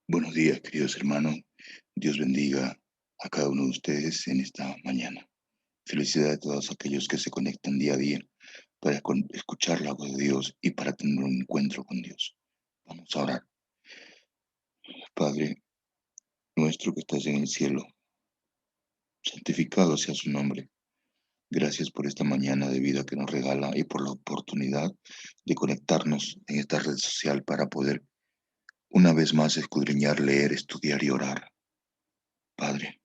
Buenos días, queridos hermanos. Dios bendiga a cada uno de ustedes en esta mañana. Felicidades a todos aquellos que se conectan día a día para escuchar la voz de Dios y para tener un encuentro con Dios. Vamos a orar. Padre nuestro que estás en el cielo, santificado sea su nombre. Gracias por esta mañana de vida que nos regala y por la oportunidad de conectarnos en esta red social para poder una vez más escudriñar, leer, estudiar y orar. Padre,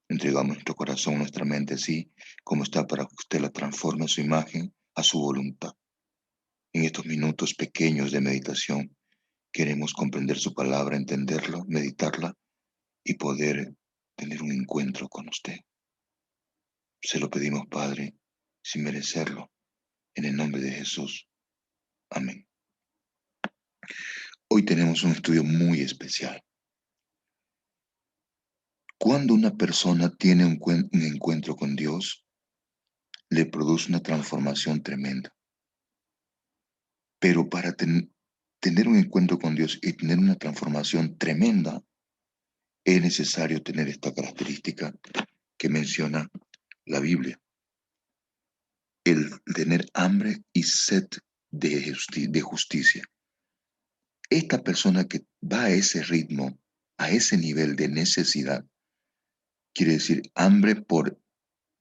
entregamos nuestro corazón, nuestra mente, así como está, para que usted la transforme a su imagen, a su voluntad. En estos minutos pequeños de meditación, queremos comprender su palabra, entenderla, meditarla y poder tener un encuentro con usted. Se lo pedimos, Padre, sin merecerlo, en el nombre de Jesús. Amén. Hoy tenemos un estudio muy especial. Cuando una persona tiene un encuentro con Dios, le produce una transformación tremenda. Pero para tener un encuentro con Dios y tener una transformación tremenda, es necesario tener esta característica que menciona la Biblia: el tener hambre y sed de justicia. Esta persona que va a ese ritmo, a ese nivel de necesidad, quiere decir hambre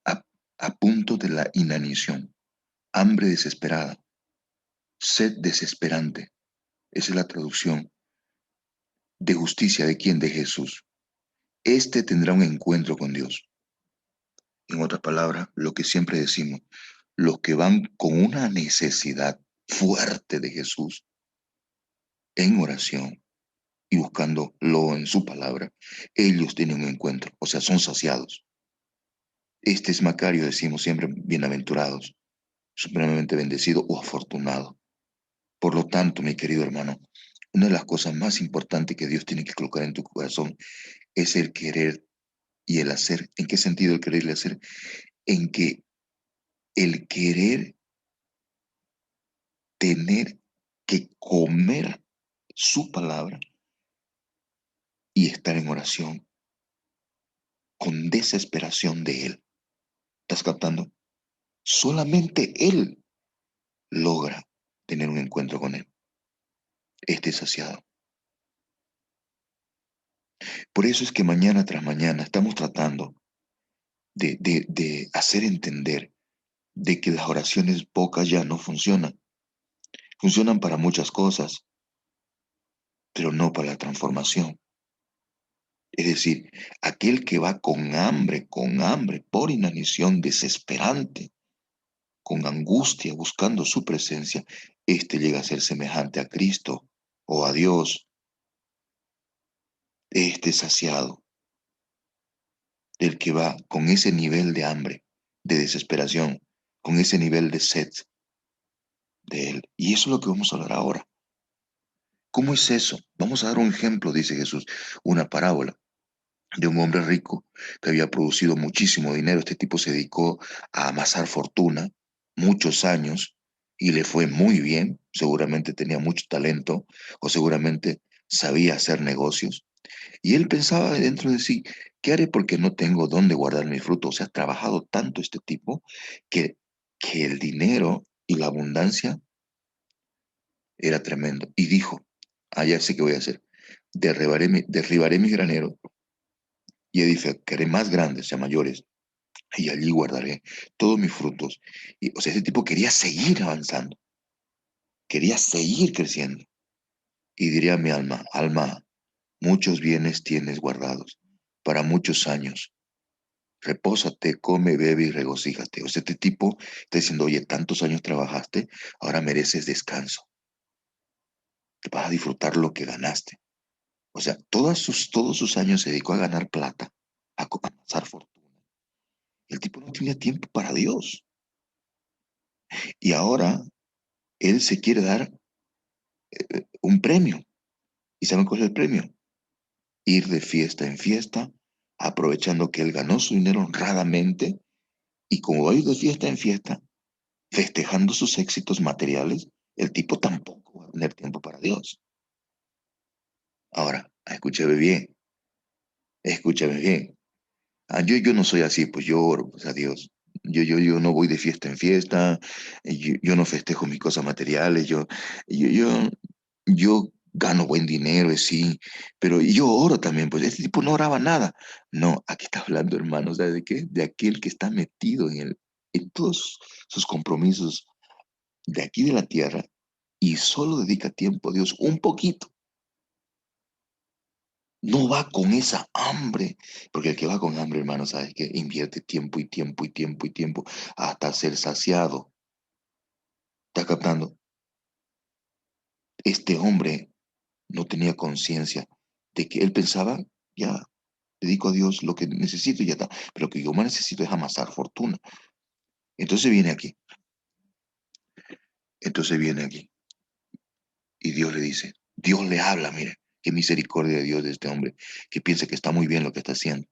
a, a punto de la inanición, hambre desesperada, sed desesperante. Esa es la traducción de justicia. ¿De quién? De Jesús. Este tendrá un encuentro con Dios. En otras palabras, lo que siempre decimos, los que van con una necesidad fuerte de Jesús en oración y buscándolo en su palabra, ellos tienen un encuentro, o sea, son saciados. Este es Macario, decimos siempre, bienaventurados, supremamente bendecido o afortunado. Por lo tanto, mi querido hermano, una de las cosas más importantes que Dios tiene que colocar en tu corazón es el querer y el hacer. ¿En qué sentido el querer y el hacer? En que el querer tener que comer su palabra y estar en oración con desesperación de Él. ¿Estás captando? Solamente Él logra tener un encuentro con Él. Este saciado. Por eso es que mañana tras mañana estamos tratando de hacer entender de que las oraciones pocas ya no funcionan. Funcionan para muchas cosas, pero no para la transformación. Es decir, aquel que va con hambre, por inanición desesperante, con angustia, buscando su presencia, éste llega a ser semejante a Cristo o a Dios. Este saciado, el que va con ese nivel de hambre, de desesperación, con ese nivel de sed de Él. Y eso es lo que vamos a hablar ahora. ¿Cómo es eso? Vamos a dar un ejemplo, dice Jesús, una parábola de un hombre rico que había producido muchísimo dinero. Este tipo se dedicó a amasar fortuna muchos años y le fue muy bien. Seguramente tenía mucho talento o seguramente sabía hacer negocios. Y él pensaba dentro de sí, ¿qué haré porque no tengo dónde guardar mi fruto? O sea, ha trabajado tanto este tipo que, que el dinero y la abundancia era tremendo. Y dijo, ya sé qué voy a hacer. Derribaré mi granero y edificaré más grandes, o sea, mayores, y allí guardaré todos mis frutos. Y, o sea, ese tipo quería seguir avanzando, quería seguir creciendo. Y diría a mi alma, alma, muchos bienes tienes guardados para muchos años. Repósate, come, bebe y regocíjate. O sea, este tipo está diciendo, oye, tantos años trabajaste, ahora mereces descanso. Te vas a disfrutar lo que ganaste. O sea, todos sus años se dedicó a ganar plata, a amasar fortuna. El tipo no tenía tiempo para Dios. Y ahora él se quiere dar un premio. ¿Y saben cuál es el premio? Ir de fiesta en fiesta, aprovechando que él ganó su dinero honradamente, y como va a ir de fiesta en fiesta, festejando sus éxitos materiales, el tipo tampoco va a tener tiempo para Dios. Ahora, escúchame bien, escúchame bien. Yo no soy así, pues yo oro, pues a Dios. Yo no voy de fiesta en fiesta, yo no festejo mis cosas materiales, yo, yo, yo gano buen dinero, sí, pero yo oro también, pues este tipo no oraba nada. No, aquí está hablando, hermano, ¿sabes de qué? De aquel que está metido en todos sus compromisos de aquí de la tierra y solo dedica tiempo a Dios, un poquito. No va con esa hambre, porque el que va con hambre, hermano, sabes que invierte tiempo y tiempo y tiempo y tiempo hasta ser saciado. ¿Está captando? Este hombre no tenía conciencia de que él pensaba, ya, dedico a Dios lo que necesito y ya está. Pero lo que yo más necesito es amasar fortuna. Entonces viene aquí, entonces viene aquí. Y Dios le dice, Dios le habla, mire, qué misericordia de Dios de este hombre, que piensa que está muy bien lo que está haciendo.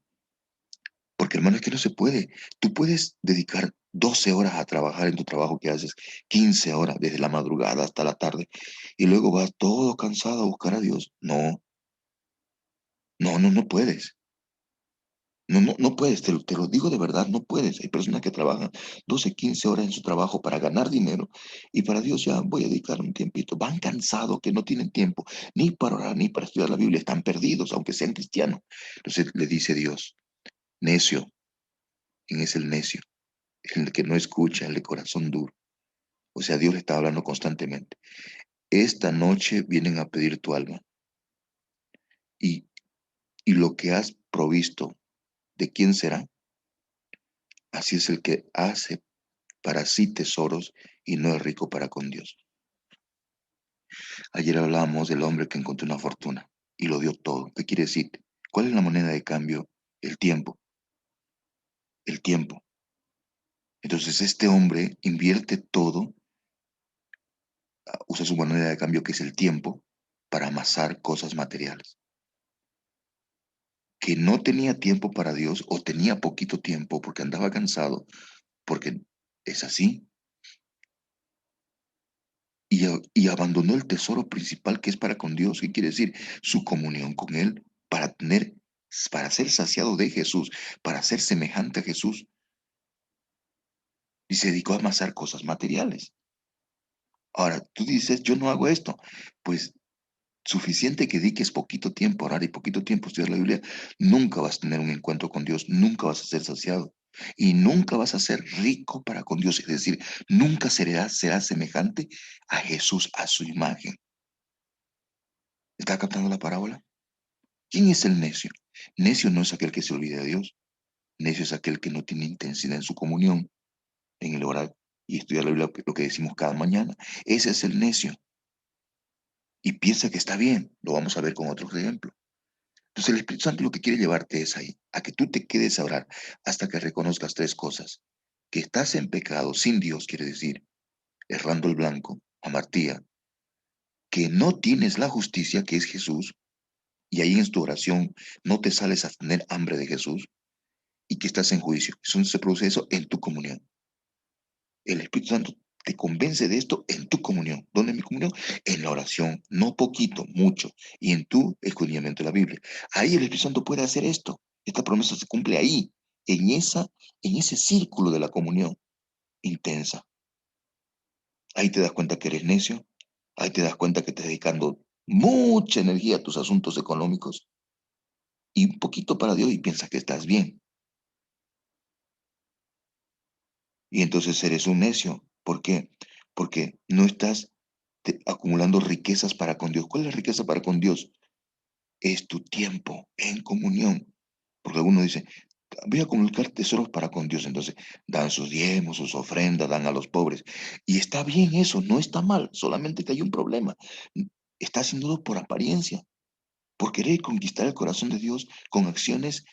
Porque hermano, es que no se puede. Tú puedes dedicar 12 horas a trabajar en tu trabajo que haces, 15 horas desde la madrugada hasta la tarde, y luego vas todo cansado a buscar a Dios. No, no puedes. No puedes, te lo digo de verdad, no puedes. Hay personas que trabajan 12, 15 horas en su trabajo para ganar dinero y para Dios ya voy a dedicar un tiempito. Van cansados que no tienen tiempo ni para orar ni para estudiar la Biblia, están perdidos, aunque sean cristianos. Entonces le dice Dios, necio, ¿quién es el necio? El que no escucha, el de corazón duro. O sea, Dios le está hablando constantemente. Esta noche vienen a pedir tu alma y, y lo que has provisto, ¿de quién será? Así es el que hace para sí tesoros y no es rico para con Dios. Ayer hablábamos del hombre que encontró una fortuna y lo dio todo. ¿Qué quiere decir? ¿Cuál es la moneda de cambio? El tiempo. El tiempo. Entonces este hombre invierte todo, usa su moneda de cambio que es el tiempo para amasar cosas materiales. Que no tenía tiempo para Dios o tenía poquito tiempo porque andaba cansado, porque es así, y abandonó el tesoro principal que es para con Dios, ¿qué quiere decir? Su comunión con Él, para ser saciado de Jesús, para ser semejante a Jesús, y se dedicó a amasar cosas materiales. Ahora, tú dices, yo no hago esto, pues suficiente que dediques poquito tiempo a orar y poquito tiempo a estudiar la Biblia, nunca vas a tener un encuentro con Dios, nunca vas a ser saciado y nunca vas a ser rico para con Dios. Es decir, nunca serás semejante a Jesús, a su imagen. ¿Está captando la parábola? ¿Quién es el necio? Necio no es aquel que se olvida de Dios. Necio es aquel que no tiene intensidad en su comunión, en el orar y estudiar la Biblia, lo que decimos cada mañana. Ese es el necio. Y piensa que está bien. Lo vamos a ver con otros ejemplos. Entonces el Espíritu Santo lo que quiere llevarte es ahí, a que tú te quedes a orar hasta que reconozcas tres cosas. Que estás en pecado sin Dios, quiere decir, errando el blanco, amartía. Que no tienes la justicia, que es Jesús, y ahí en tu oración no te sales a tener hambre de Jesús, y que estás en juicio. Eso se produce eso en tu comunión. El Espíritu Santo te convence de esto en tu comunión. ¿Dónde es mi comunión? En la oración, no poquito, mucho, y en tu escudriñamiento de la Biblia. Ahí el Espíritu Santo puede hacer esto. Esta promesa se cumple ahí, en ese círculo de la comunión intensa. Ahí te das cuenta que eres necio, ahí te das cuenta que estás dedicando mucha energía a tus asuntos económicos y un poquito para Dios y piensas que estás bien. Y entonces eres un necio. ¿Por qué? Porque no estás acumulando riquezas para con Dios. ¿Cuál es la riqueza para con Dios? Es tu tiempo en comunión. Porque algunos dicen, voy a acumular tesoros para con Dios. Entonces dan sus diezmos, sus ofrendas, dan a los pobres. Y está bien eso, no está mal. Solamente que hay un problema. Está haciéndolo por apariencia, por querer conquistar el corazón de Dios con acciones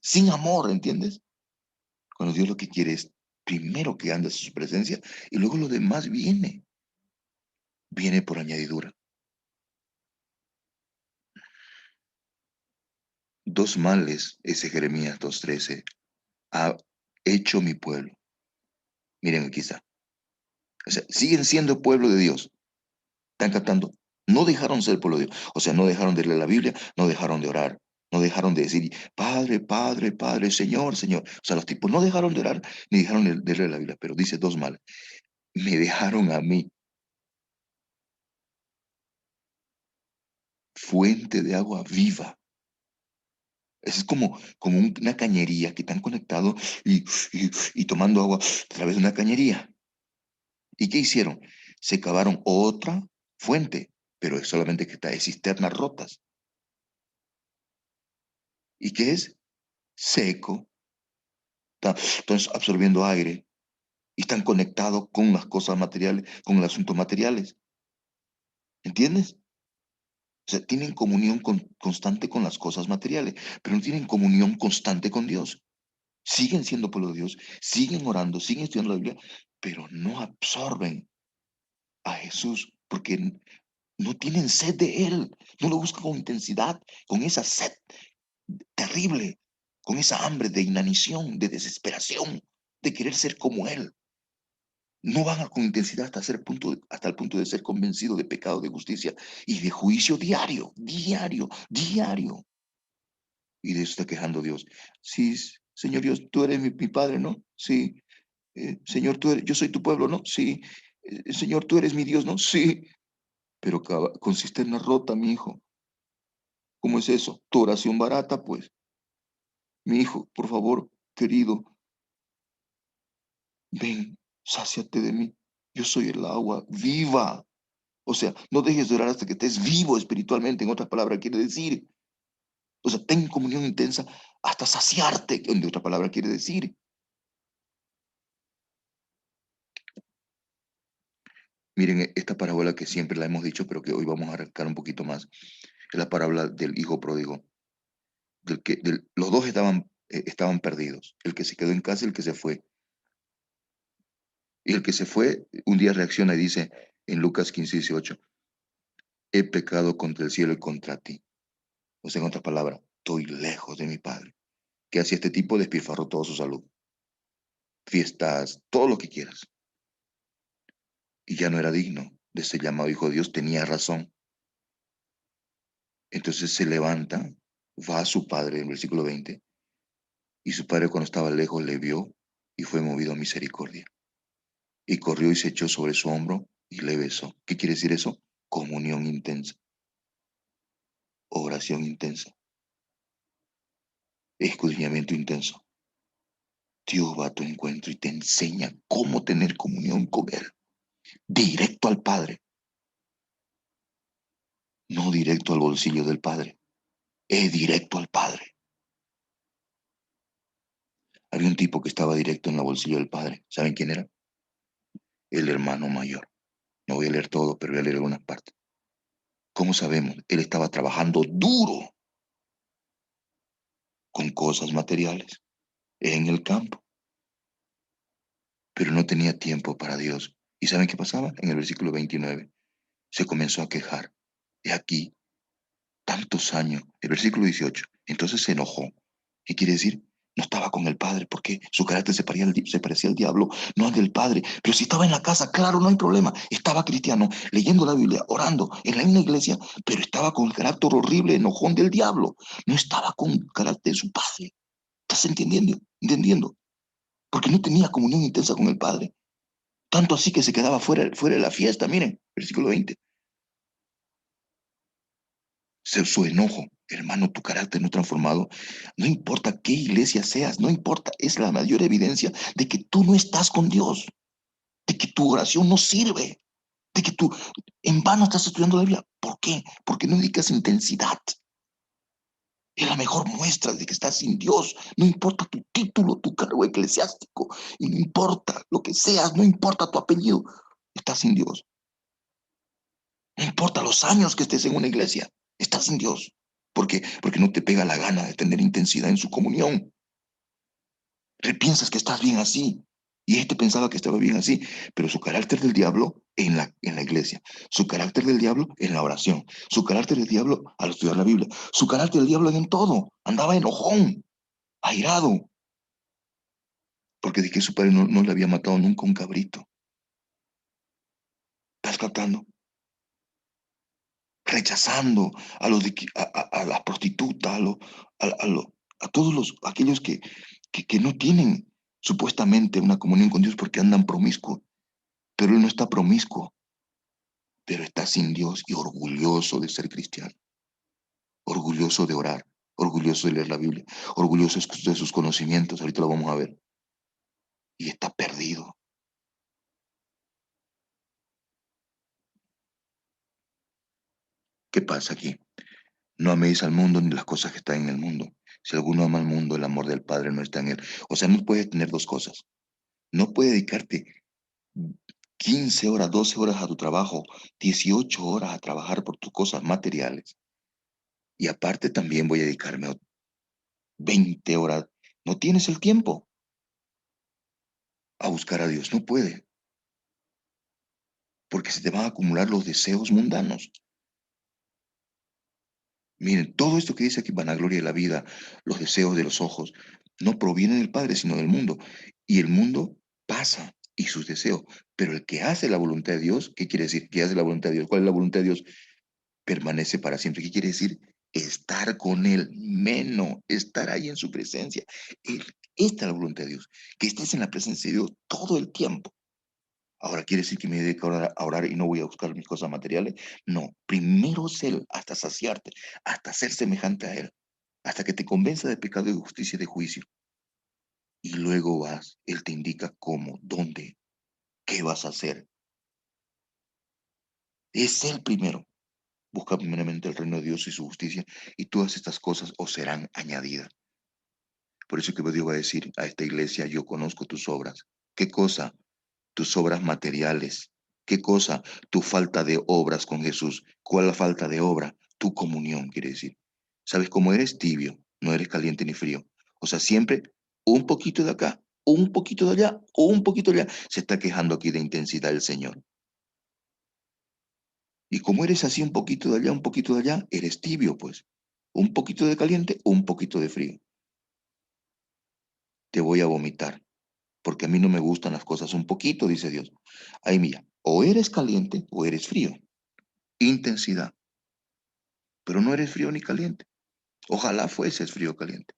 sin amor, ¿entiendes? Cuando Dios lo que quiere es primero que andes en su presencia y luego lo demás viene por añadidura. Dos males, ese Jeremías 2:13, ha hecho mi pueblo. Miren, aquí está. O sea, siguen siendo pueblo de Dios. ¿Están captando? No dejaron ser pueblo de Dios. O sea, no dejaron de leer la Biblia, no dejaron de orar, no dejaron de decir, Padre, Padre, Padre, Señor, Señor. O sea, los tipos no dejaron de orar, ni dejaron de leer la Biblia, pero dice dos mal. Me dejaron a mí, fuente de agua viva. Es como una cañería que están conectados y tomando agua a través de una cañería. ¿Y qué hicieron? Se cavaron otra fuente, pero es solamente que está de cisternas rotas. ¿Y qué es? Seco. Están absorbiendo aire y están conectados con las cosas materiales, con los asuntos materiales. ¿Entiendes? O sea, tienen comunión constante con las cosas materiales, pero no tienen comunión constante con Dios. Siguen siendo pueblo de Dios, siguen orando, siguen estudiando la Biblia, pero no absorben a Jesús porque no tienen sed de Él, no lo buscan con intensidad, con esa sed terrible, con esa hambre de inanición, de desesperación, de querer ser como Él. No van con intensidad hasta el punto de ser convencido de pecado, de justicia y de juicio diario, diario, diario. Y de eso está quejando Dios. Sí, Señor Dios, tú eres mi Padre, ¿no? Sí. Señor, yo soy tu pueblo, ¿no? Sí. Señor, tú eres mi Dios, ¿no? Sí. Pero con cisterna rota, mi hijo. ¿Cómo es eso? Tu oración barata, pues. Mi hijo, por favor, querido, ven, sáciate de mí. Yo soy el agua viva. O sea, no dejes de orar hasta que estés vivo espiritualmente, en otras palabras, quiere decir. O sea, ten comunión intensa hasta saciarte, en otra palabra quiere decir. Miren, esta parábola que siempre la hemos dicho, pero que hoy vamos a arrancar un poquito más, es la parábola del hijo pródigo. Los dos estaban perdidos, el que se quedó en casa y el que se fue. Y el que se fue, un día reacciona y dice en Lucas 15:18, he pecado contra el cielo y contra ti. O sea, en otras palabras, estoy lejos de mi padre. ¿Qué hacía este tipo? Despilfarró toda su salud, fiestas, todo lo que quieras. Y ya no era digno de ser llamado hijo de Dios, tenía razón. Entonces se levanta, va a su padre, en el versículo 20, y su padre cuando estaba lejos le vio y fue movido a misericordia. Y corrió y se echó sobre su hombro y le besó. ¿Qué quiere decir eso? Comunión intensa, oración intensa, escudriñamiento intenso. Dios va a tu encuentro y te enseña cómo tener comunión con Él. Directo al Padre, no directo al bolsillo del Padre, es directo al Padre. Había un tipo que estaba directo en el bolsillo del Padre. ¿Saben quién era? El hermano mayor. No voy a leer todo, pero voy a leer algunas partes. ¿Cómo sabemos? Él estaba trabajando duro con cosas materiales en el campo, pero no tenía tiempo para Dios. ¿Y saben qué pasaba? En el versículo 29 se comenzó a quejar. He aquí, tantos años. El versículo 18. Entonces se enojó. ¿Qué quiere decir? No estaba con el Padre porque su carácter se parecía al diablo, no al del Padre. Pero si estaba en la casa, claro, no hay problema. Estaba cristiano, leyendo la Biblia, orando en la misma iglesia, pero estaba con el carácter horrible, enojón del diablo. No estaba con el carácter de su Padre. ¿Estás entendiendo? ¿Entendiendo? Porque no tenía comunión intensa con el Padre. Tanto así que se quedaba fuera de la fiesta. Miren, versículo 20. Su enojo, hermano, tu carácter no transformado, no importa qué iglesia seas, no importa, es la mayor evidencia de que tú no estás con Dios, de que tu oración no sirve, de que tú en vano estás estudiando la Biblia. ¿Por qué? Porque no dedicas intensidad. Es la mejor muestra de que estás sin Dios. No importa tu título, tu cargo eclesiástico, y no importa lo que seas, no importa tu apellido, estás sin Dios. No importa los años que estés en una iglesia, estás sin Dios. ¿Por qué? Porque no te pega la gana de tener intensidad en su comunión. Piensas que estás bien así. Y este pensaba que estaba bien así, pero su carácter del diablo en la iglesia, su carácter del diablo en la oración, su carácter del diablo al estudiar la Biblia, su carácter del diablo en todo. Andaba enojón, airado, porque de que su padre no le había matado nunca un cabrito. ¿Estás captando? rechazando a los a las prostitutas, a todos aquellos que no tienen supuestamente una comunión con Dios porque andan promiscuos, pero él no está promiscuo, pero está sin Dios y orgulloso de ser cristiano, orgulloso de orar, orgulloso de leer la Biblia, orgulloso de sus conocimientos, ahorita lo vamos a ver, y está perdido. ¿Qué pasa aquí? No améis al mundo ni las cosas que están en el mundo. Si alguno ama al mundo, el amor del Padre no está en él. O sea, no puedes tener dos cosas. No puedes dedicarte 15 horas, 12 horas a tu trabajo, 18 horas a trabajar por tus cosas materiales. Y aparte también voy a dedicarme 20 horas. No tienes el tiempo a buscar a Dios. No puede, porque se te van a acumular los deseos mundanos. Miren, todo esto que dice aquí, vanagloria de la vida, los deseos de los ojos, no provienen del Padre, sino del mundo. Y el mundo pasa y sus deseos. Pero el que hace la voluntad de Dios, ¿qué quiere decir? Que hace la voluntad de Dios. ¿Cuál es la voluntad de Dios? Permanece para siempre. ¿Qué quiere decir? Estar con Él, menos estar ahí en su presencia. Él, esta es la voluntad de Dios, que estés en la presencia de Dios todo el tiempo. Ahora, ¿quiere decir que me dedico a orar y no voy a buscar mis cosas materiales? No, primero es Él, hasta saciarte, hasta ser semejante a Él, hasta que te convenza de pecado, de justicia y de juicio. Y luego vas, Él te indica cómo, dónde, qué vas a hacer. Es Él primero. Busca primeramente el reino de Dios y su justicia, y todas estas cosas os serán añadidas. Por eso que Dios va a decir a esta iglesia, yo conozco tus obras. ¿Qué cosa? Tus obras materiales. ¿Qué cosa? Tu falta de obras con Jesús. ¿Cuál es la falta de obra? Tu comunión, quiere decir. ¿Sabes cómo eres tibio? No eres caliente ni frío. O sea, siempre un poquito de acá, un poquito de allá, o un poquito de allá. Se está quejando aquí de intensidad el Señor. Y como eres así un poquito de allá, un poquito de allá, eres tibio, pues. Un poquito de caliente, un poquito de frío. Te voy a vomitar, porque a mí no me gustan las cosas un poquito, dice Dios. Ay, mira, o eres caliente o eres frío. Intensidad, pero no eres frío ni caliente. Ojalá fueses frío o caliente.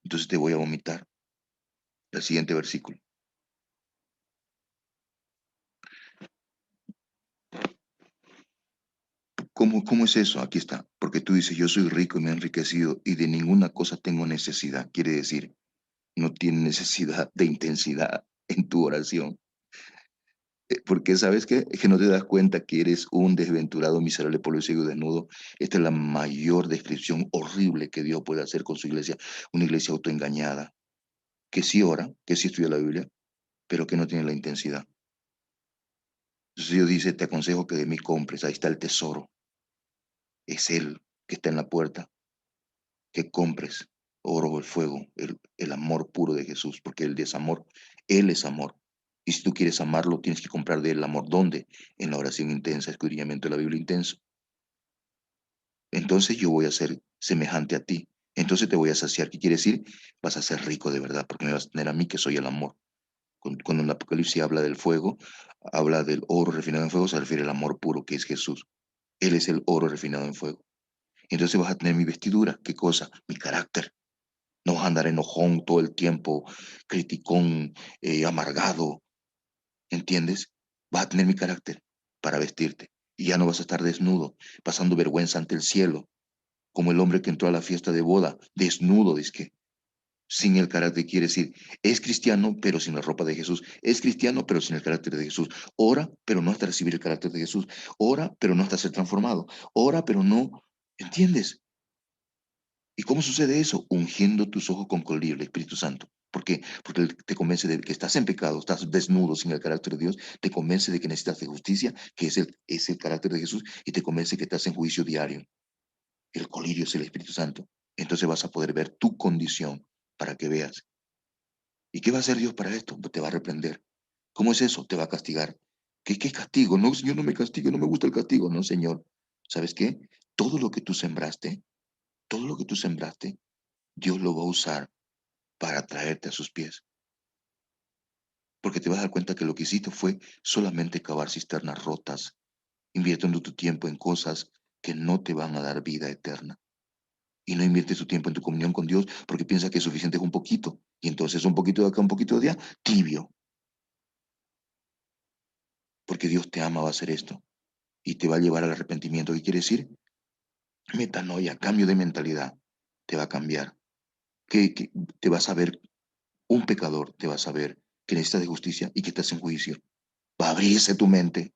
Entonces te voy a vomitar. El siguiente versículo. ¿Cómo es eso? Aquí está. Porque tú dices, yo soy rico y me he enriquecido y de ninguna cosa tengo necesidad. Quiere decir, no tienes necesidad de intensidad en tu oración. Porque sabes qué? Es que no te das cuenta que eres un desventurado, miserable, pobre, ciego y desnudo. Esta es la mayor descripción horrible que Dios puede hacer con su iglesia. Una iglesia autoengañada, que sí ora, que sí estudia la Biblia, pero que no tiene la intensidad. Entonces Dios dice, te aconsejo que de mí compres, ahí está el tesoro, es Él que está en la puerta, que compres oro, el fuego, el amor puro de Jesús, porque Él es amor, Él es amor. Y si tú quieres amarlo, tienes que comprar de Él el amor. ¿Dónde? En la oración intensa, escudriñamiento de la Biblia intenso. Entonces yo voy a ser semejante a ti. Entonces te voy a saciar. ¿Qué quiere decir? Vas a ser rico de verdad, porque me vas a tener a mí que soy el amor. Cuando en el Apocalipsis habla del fuego, habla del oro refinado en fuego, se refiere al amor puro que es Jesús. Él es el oro refinado en fuego. Entonces vas a tener mi vestidura. ¿Qué cosa? Mi carácter. No vas a andar enojón todo el tiempo, criticón, amargado. ¿Entiendes? Vas a tener mi carácter para vestirte. Y ya no vas a estar desnudo, pasando vergüenza ante el cielo, como el hombre que entró a la fiesta de boda, desnudo, dice que sin el carácter, quiere decir, es cristiano, pero sin la ropa de Jesús. Es cristiano, pero sin el carácter de Jesús. Ora, pero no hasta recibir el carácter de Jesús. Ora, pero no hasta ser transformado. Ora, pero no. ¿Entiendes? ¿Y cómo sucede eso? Ungiendo tus ojos con colibrí, el Espíritu Santo. ¿Por qué? Porque Él te convence de que estás en pecado, estás desnudo sin el carácter de Dios, te convence de que necesitas de justicia, que es el carácter de Jesús, y te convence que estás en juicio diario. El colirio es el Espíritu Santo. Entonces vas a poder ver tu condición para que veas. ¿Y qué va a hacer Dios para esto? Pues te va a reprender. ¿Cómo es eso? Te va a castigar. ¿Qué castigo? No, Señor, no me castigue, no me gusta el castigo. No, Señor. ¿Sabes qué? Todo lo que tú sembraste, todo lo que tú sembraste, Dios lo va a usar para traerte a sus pies. Porque te vas a dar cuenta que lo que hiciste fue solamente cavar cisternas rotas invirtiendo tu tiempo en cosas que no te van a dar vida eterna. Y no inviertes tu tiempo en tu comunión con Dios porque piensas que es suficiente un poquito. Y entonces un poquito de acá, un poquito de allá, tibio. Porque Dios te ama, va a hacer esto. Y te va a llevar al arrepentimiento. ¿Qué quiere decir? Metanoia, cambio de mentalidad. Te va a cambiar. Que te vas a ver un pecador, te vas a ver que necesitas de justicia y que estás en juicio. Va a abrirse tu mente.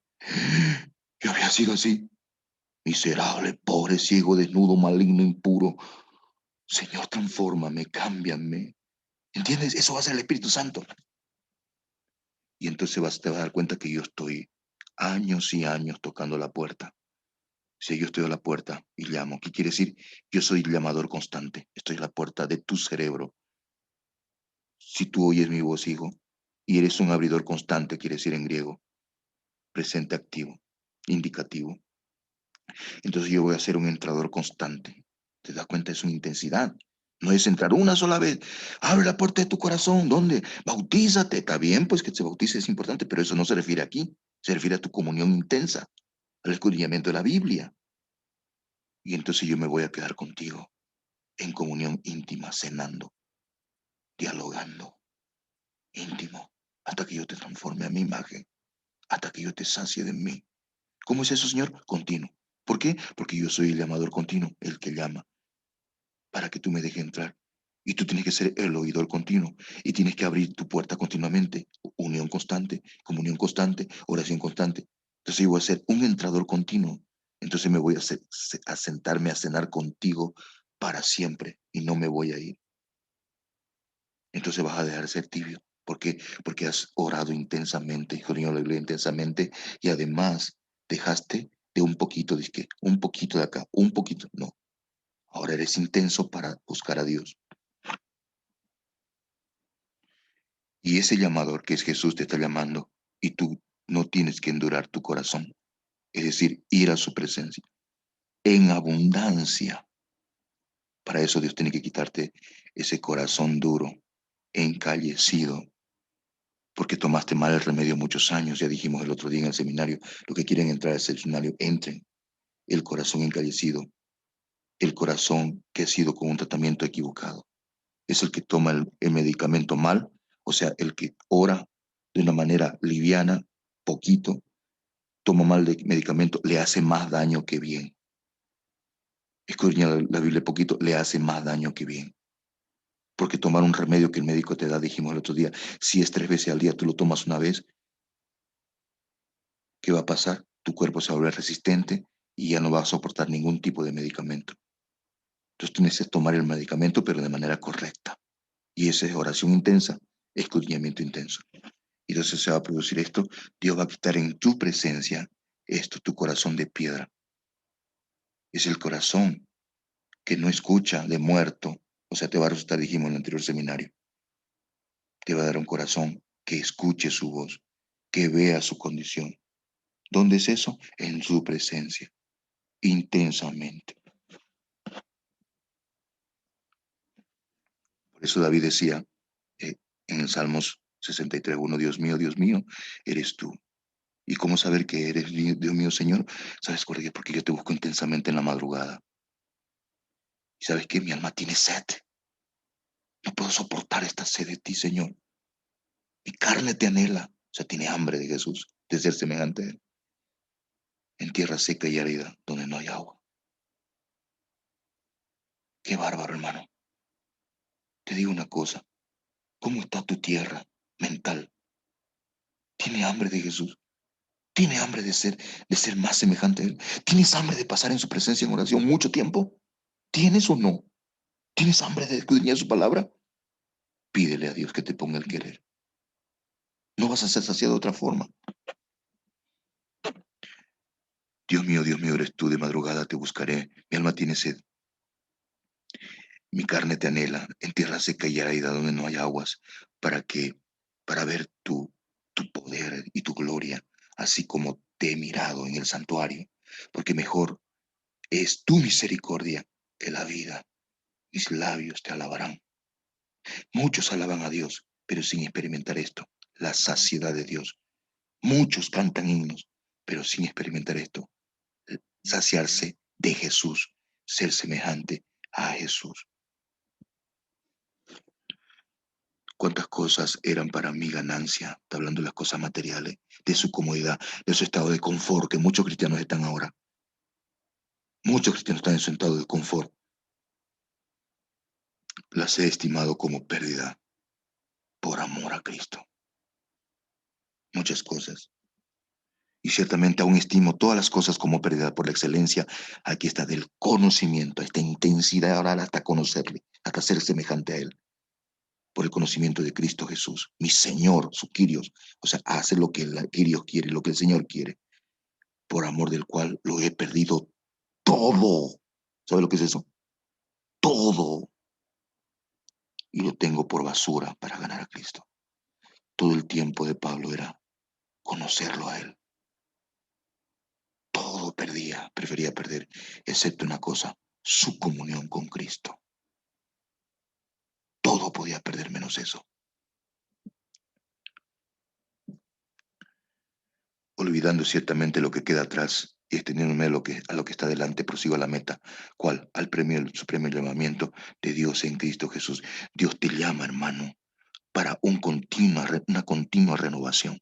Yo había sido así. Miserable, pobre, ciego, desnudo, maligno, impuro. Señor, transfórmame, cámbiame. ¿Entiendes? Eso va a ser el Espíritu Santo. Y entonces te vas a dar cuenta que yo estoy años y años tocando la puerta. Si yo estoy a la puerta y llamo, ¿qué quiere decir? Yo soy el llamador constante. Estoy a la puerta de tu cerebro. Si tú oyes mi voz, hijo, y eres un abridor constante, quiere decir en griego, presente activo, indicativo. Entonces yo voy a ser un entrador constante. ¿Te das cuenta? Es una intensidad. No es entrar una sola vez. Abre la puerta de tu corazón. ¿Dónde? Bautízate. Está bien, pues que se bautice es importante, pero eso no se refiere aquí. Se refiere a tu comunión intensa, al escudriñamiento de la Biblia. Y entonces yo me voy a quedar contigo en comunión íntima, cenando, dialogando, íntimo, hasta que yo te transforme a mi imagen, hasta que yo te sacie de mí. ¿Cómo es eso, Señor? Continuo. ¿Por qué? Porque yo soy el llamador continuo, el que llama, para que tú me dejes entrar. Y tú tienes que ser el oidor continuo. Y tienes que abrir tu puerta continuamente. Unión constante, comunión constante, oración constante. Entonces yo voy a ser un entrador continuo. Entonces me voy a sentarme a cenar contigo para siempre y no me voy a ir. Entonces vas a dejar de ser tibio. ¿Por qué? Porque has orado intensamente, hijo mío, la iglesia intensamente, y además dejaste de un poquito, de un poquito de acá, un poquito. No, ahora eres intenso para buscar a Dios. Y ese llamador que es Jesús te está llamando y tú no tienes que endurar tu corazón. Es decir, ir a su presencia en abundancia. Para eso Dios tiene que quitarte ese corazón duro, encallecido, porque tomaste mal el remedio muchos años. Ya dijimos el otro día en el seminario, los que quieren entrar al seminario, entren. El corazón encallecido, el corazón que ha sido con un tratamiento equivocado. Es el que toma el medicamento mal, o sea, el que ora de una manera liviana, poquito, toma mal de medicamento, le hace más daño que bien. Escudriña la Biblia poquito, le hace más daño que bien. Porque tomar un remedio que el médico te da, dijimos el otro día, si es 3 veces al día, tú lo tomas una vez, ¿qué va a pasar? Tu cuerpo se va a volver resistente y ya no va a soportar ningún tipo de medicamento. Entonces tú necesitas tomar el medicamento, pero de manera correcta. Y esa es oración intensa, escudriñamiento intenso. Y entonces se va a producir esto, Dios va a quitar en tu presencia esto, tu corazón de piedra. Es el corazón que no escucha de muerto, o sea, te va a resultar, dijimos en el anterior seminario, te va a dar un corazón que escuche su voz, que vea su condición. ¿Dónde es eso? En su presencia, intensamente. Por eso David decía en el Salmos 63:1, Dios mío, eres tú. ¿Y cómo saber que eres Dios mío, Señor? ¿Sabes por qué? Porque yo te busco intensamente en la madrugada. ¿Y sabes qué? Mi alma tiene sed. No puedo soportar esta sed de ti, Señor. Mi carne te anhela. O sea, tiene hambre de Jesús, de ser semejante a Él. En tierra seca y árida, donde no hay agua. Qué bárbaro, hermano. Te digo una cosa. ¿Cómo está tu tierra mental? ¿Tiene hambre de Jesús? ¿Tiene hambre de ser más semejante a Él? ¿Tienes hambre de pasar en su presencia en oración mucho tiempo? ¿Tienes o no? ¿Tienes hambre de escudriñar su palabra? Pídele a Dios que te ponga el querer. No vas a ser saciado de otra forma. Dios mío, eres tú, de madrugada te buscaré. Mi alma tiene sed. Mi carne te anhela en tierra seca y árida donde no hay aguas, para que, para ver tu poder y tu gloria, así como te he mirado en el santuario, porque mejor es tu misericordia que la vida. Mis labios te alabarán. Muchos alaban a Dios, pero sin experimentar esto, la saciedad de Dios. Muchos cantan himnos, pero sin experimentar esto, saciarse de Jesús, ser semejante a Jesús. Cuántas cosas eran para mí ganancia, está hablando de las cosas materiales, de su comodidad, de su estado de confort, que muchos cristianos están ahora. Muchos cristianos están en su estado de confort. Las he estimado como pérdida por amor a Cristo. Muchas cosas. Y ciertamente aún estimo todas las cosas como pérdida por la excelencia. Aquí está del conocimiento, esta intensidad oral hasta conocerle, hasta ser semejante a Él. Por el conocimiento de Cristo Jesús, mi Señor, su Kyrios. O sea, hace lo que el Kyrios quiere, lo que el Señor quiere, por amor del cual lo he perdido todo. ¿Sabe lo que es eso? Todo. Y lo tengo por basura para ganar a Cristo. Todo el tiempo de Pablo era conocerlo a Él. Todo perdía, prefería perder, excepto una cosa, su comunión con Cristo. Todo podía perder menos eso. Olvidando ciertamente lo que queda atrás y extendiéndome a lo que está delante, prosigo a la meta. ¿Cuál? Al premio, el supremo llamamiento de Dios en Cristo Jesús. Dios te llama, hermano, para una continua renovación.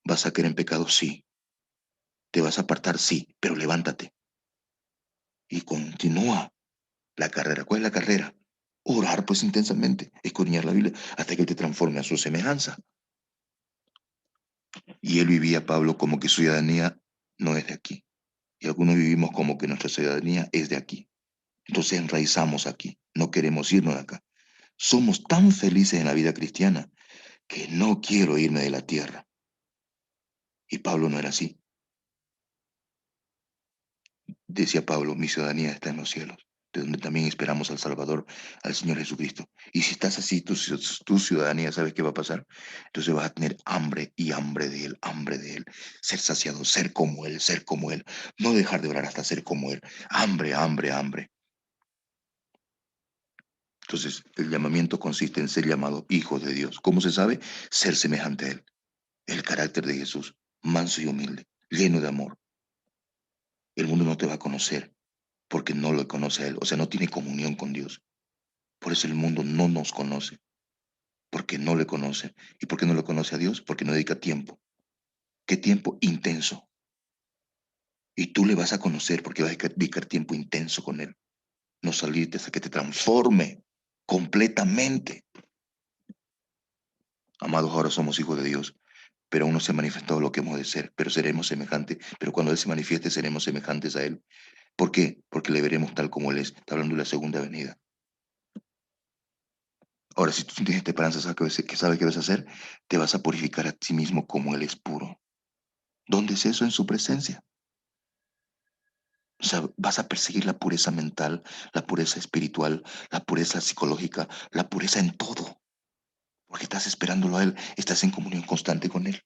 ¿Vas a caer en pecado? Sí. ¿Te vas a apartar? Sí, pero levántate y continúa la carrera. ¿Cuál es la carrera? Orar pues intensamente, escudriñar la Biblia hasta que te transforme a su semejanza. Y él vivía, Pablo, como que su ciudadanía no es de aquí. Y algunos vivimos como que nuestra ciudadanía es de aquí. Entonces enraizamos aquí, no queremos irnos de acá. Somos tan felices en la vida cristiana que no quiero irme de la tierra. Y Pablo no era así. Decía Pablo, mi ciudadanía está en los cielos, de donde también esperamos al Salvador, al Señor Jesucristo. Y si estás así, tu ciudadanía, ¿sabes qué va a pasar? Entonces vas a tener hambre y hambre de Él. Ser saciado, ser como Él, ser como Él. No dejar de orar hasta ser como Él. Hambre, hambre, hambre. Entonces, el llamamiento consiste en ser llamado hijos de Dios. ¿Cómo se sabe? Ser semejante a Él. El carácter de Jesús, manso y humilde, lleno de amor. El mundo no te va a conocer porque no lo conoce a Él, o sea, no tiene comunión con Dios. Por eso el mundo no nos conoce, porque no le conoce. ¿Y por qué no lo conoce a Dios? Porque no dedica tiempo. ¿Qué tiempo? Intenso. Y tú le vas a conocer porque vas a dedicar tiempo intenso con Él. No salirte hasta que te transforme completamente. Amados, ahora somos hijos de Dios, pero aún no se ha manifestado lo que hemos de ser, pero seremos semejantes. Pero cuando Él se manifieste, seremos semejantes a Él. ¿Por qué? Porque le veremos tal como Él es. Está hablando de la segunda venida. Ahora, si tú tienes esta esperanza, ¿qué sabes que vas a hacer? Te vas a purificar a ti mismo como Él es puro. ¿Dónde es eso? En su presencia. O sea, vas a perseguir la pureza mental, la pureza espiritual, la pureza psicológica, la pureza en todo. Porque estás esperándolo a Él, estás en comunión constante con Él.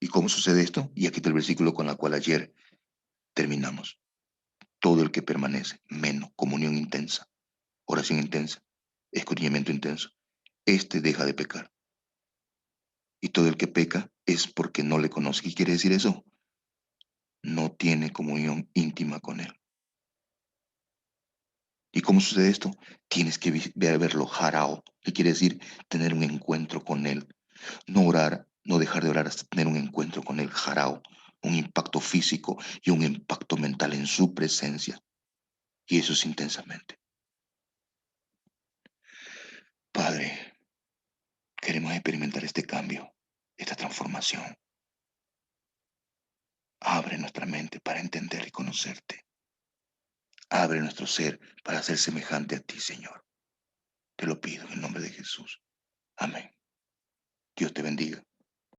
¿Y cómo sucede esto? Y aquí está el versículo con el cual ayer terminamos. Todo el que permanece, menos, comunión intensa, oración intensa, escudriñamiento intenso, este deja de pecar. Y todo el que peca es porque no le conoce. ¿Qué quiere decir eso? No tiene comunión íntima con Él. ¿Y cómo sucede esto? Tienes que verlo jarao, que quiere decir tener un encuentro con Él. No orar, no dejar de orar hasta tener un encuentro con Él, jarao, un impacto físico y un impacto mental en su presencia. Y eso es intensamente. Padre, queremos experimentar este cambio, esta transformación. Abre nuestra mente para entender y conocerte. Abre nuestro ser para ser semejante a ti, Señor. Te lo pido en el nombre de Jesús. Amén. Dios te bendiga.